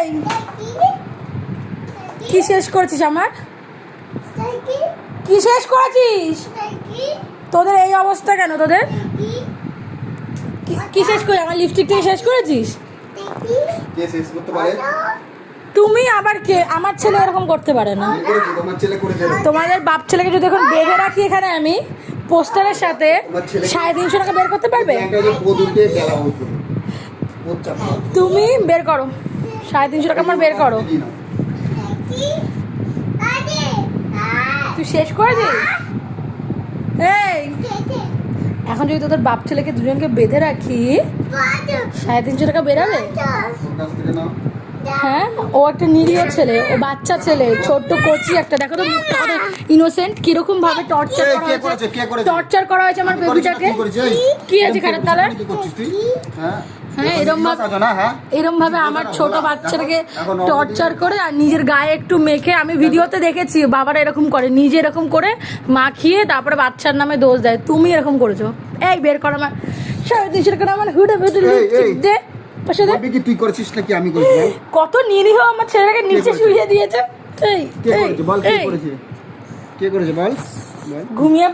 এই কি শেষ করেছিস আমার? কি শেষ করেছিস? তোদের এই অবস্থা কেন? তোদের কি শেষ করে? আমার লিপস্টিকটা শেষ করেছিস? কে শেষ করতে পারে? তুমি আবার কে? আমার ছেলে এরকম করতে পারে না। তোমার ছেলে করেছে। তোমাদের বাপ ছেলেকে যদি এখন বেঁধে রাখি এখানে আমি পোস্টারের সাথে 350 টাকা বের করতে পারবে? তুমি বের করো 350 টাকা আমার বের করো। তুই শেষ করেছিস? এই এখন যদি তোদের বাপ ছেলেকে দুজনকে বেঁধে রাখি 350 টাকা বেরাবে? হ্যাঁ, ও একটা নিরীহ ছেলে, ও বাচ্চা ছেলে, ছোট্ট কচি একটা। দেখো তো মুখটা কত ইনোসেন্ট, কিরকম ভাবে টর্চার করা হয়েছে আমার বেবিটাকে। কি আছে খারাপ তাহলে? হ্যাঁ, এরম ভাবে আমার ছোট বাচ্চাটাকে টর্চার করে আর নিজের গায়ে একটু মেখে, আমি ভিডিওতে দেখেছি বাবারা এরকম করে, নিজে এরকম করে মাখিয়ে তারপরে বাচ্চার নামে দোষ দেয়। তুমি এরকম করেছো। এই বের কর আমার 350 টাকা আমার হুডে বেঁধে দে। তুই করেছিস নাকি আমি করেছি? কত নিরীহ আমার ছেলেটাকে নিচে শুইয়ে দিয়েছে। কে করেছে বল? কে করেছে? কে করেছে বল? ঘুমিয়ে